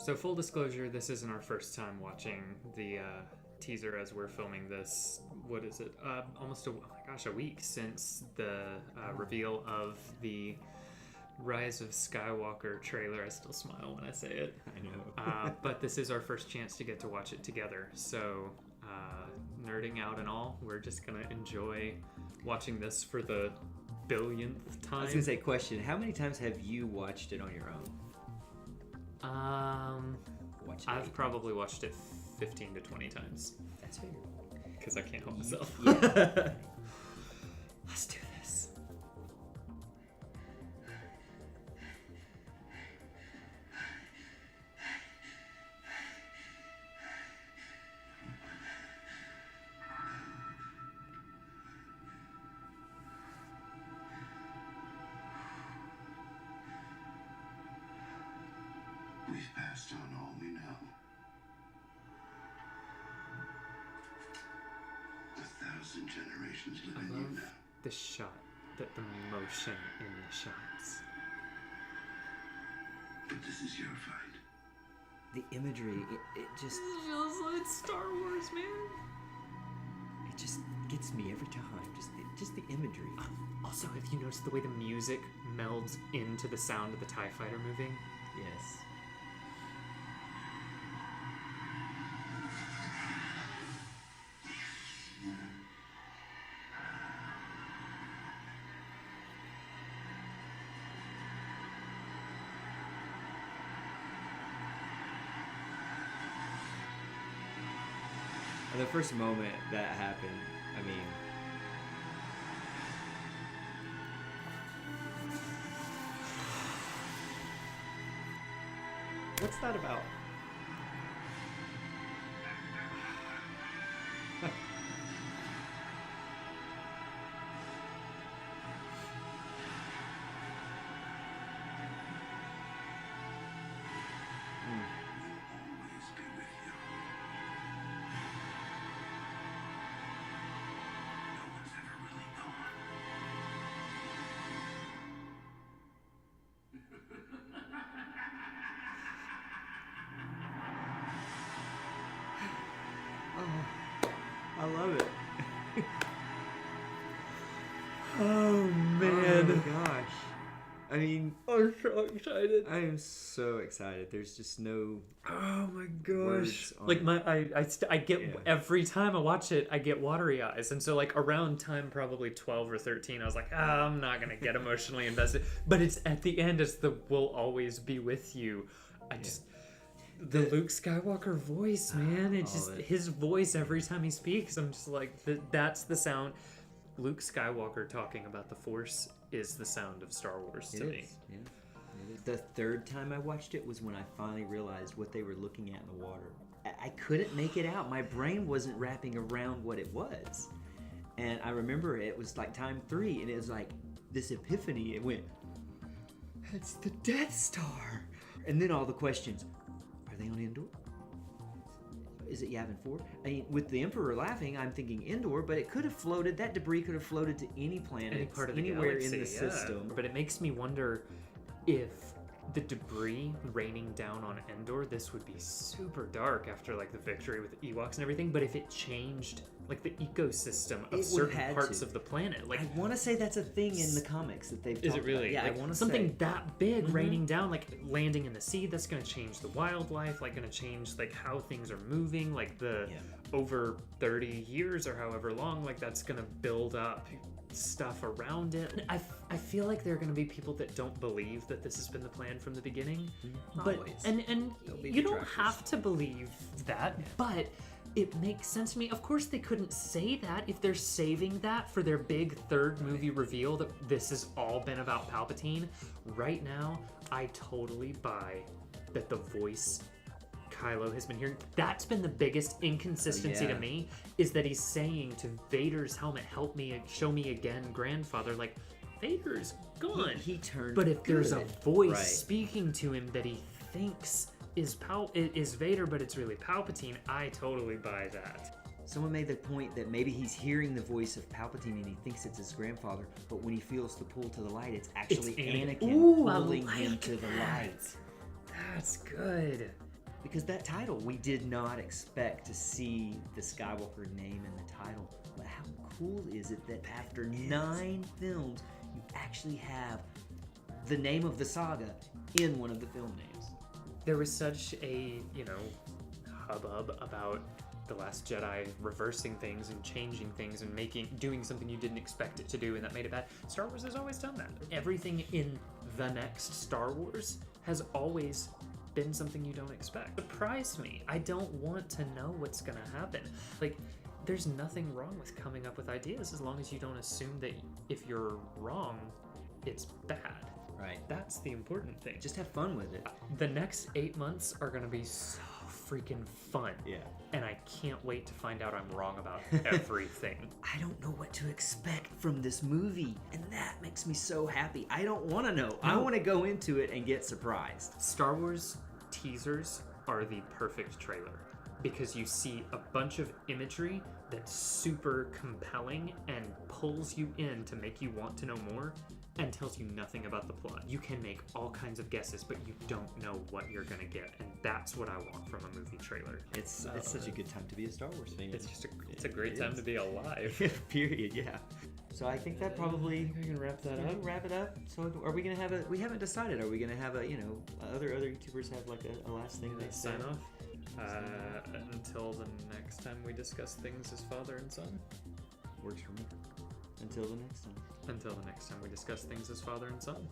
So full disclosure, this isn't our first time watching the teaser as we're filming this. What is it? Almost a week since the reveal of the Rise of Skywalker trailer. I still smile when I say it. I know. But this is our first chance to get to watch it together. So nerding out and all, we're just going to enjoy watching this for the billionth time. I was going to say, question, how many times have you watched it on your own? I've probably watched it 15 to 20 times. That's fair. Because I can't help myself. Yeah. Let's do this. We've passed on all we know. 1,000 generations live in you now. The shot, the motion in the shots. But this is your fight. The imagery, it just It feels like Star Wars, man. it just gets me every time. Just the imagery. Also, have you noticed the way the music melds into the sound of the TIE fighter moving? Yes. And the first moment that happened, I mean, what's that about? We'll always be with you. No one's ever really gone. I love it. Oh, Oh my gosh. I mean, I'm so excited. I am so excited. There's just no Oh my words gosh! on Like it. I get Yeah. every time I watch it, I get watery eyes, and so like around time probably 12 or 13, I was like, I'm not gonna get emotionally invested. But it's at the end, it's the "We'll always be with you." I just the Luke Skywalker voice, man. It's all just of it. his voice every time he speaks. I'm just like, that's the sound. Luke Skywalker talking about the Force is the sound of Star Wars to me. Yeah. It is. The third time I watched it was when I finally realized what they were looking at in the water. I couldn't make it out. My brain wasn't wrapping around what it was. And I remember it was like time 3, and it was like this epiphany. It went, it's the Death Star. And then all the questions, are they on Endor? Is it Yavin 4? I mean, with the Emperor laughing, I'm thinking Endor, but it could have floated, that debris could have floated to any planet, Any part of the anywhere galaxy, in the yeah. system. But it makes me wonder if the debris raining down on Endor, this would be super dark after like the victory with the Ewoks and everything, but if it changed like the ecosystem It of would certain had parts to. of the planet, like I want to say that's a thing in the comics that they've is talked it really? about. Yeah, Like, I want to something say. that big raining down, like landing in the sea, that's going to change the wildlife, like going to change like how things are moving, like the Yeah. over 30 years or however long, like that's going to build up stuff around it. I feel like there are going to be people that don't believe that this has been the plan from the beginning. But Always. and There'll be you don't detractors. have to believe that, but it makes sense to me. Of course, they couldn't say that if they're saving that for their big third movie reveal that this has all been about Palpatine. Right now, I totally buy that the voice Kylo has been hearing. That's been the biggest inconsistency Yeah. to me, is that he's saying to Vader's helmet, "Help me, show me again, grandfather." Like, Vader's gone. He turned But if there's a good. voice Right. speaking to him that he thinks is Vader, but it's really Palpatine, I totally buy that. Someone made the point that maybe he's hearing the voice of Palpatine and he thinks it's his grandfather, but when he feels the pull to the light, it's actually It's Anakin. Anakin Ooh, I pulling like him to the that. light. That's good. because that title, we did not expect to see the Skywalker name in the title. But how cool is it that after 9 films, you actually have the name of the saga in one of the film names? There was such a, hubbub about The Last Jedi reversing things and changing things and doing something you didn't expect it to do, and that made it bad. Star Wars has always done that. Everything in the next Star Wars has always been something you don't expect. Surprise me. I don't want to know what's gonna happen. Like, there's nothing wrong with coming up with ideas as long as you don't assume that if you're wrong, it's bad. Right. That's the important thing. Just have fun with it. The next 8 months are gonna be so freaking fun. Yeah. And I can't wait to find out I'm wrong about everything. I don't know what to expect from this movie, and that makes me so happy. I don't want to know. I want to go into it and get surprised. Star Wars teasers are the perfect trailer because you see a bunch of imagery that's super compelling and pulls you in to make you want to know more and tells you nothing about the plot. You can make all kinds of guesses, but you don't know what you're gonna get, and that's what I want from a movie trailer. It's such a good time to be a Star Wars fan. It's a great time to be alive. Period. Yeah. So I think that probably we can wrap that up. Wrap it up. So are we gonna have a? We haven't decided. Are we gonna have a? Other YouTubers have like a last thing they say. Sign off. Until the next time we discuss things as father and son. Works for me. Until the next time. Until the next time we discuss things as father and son.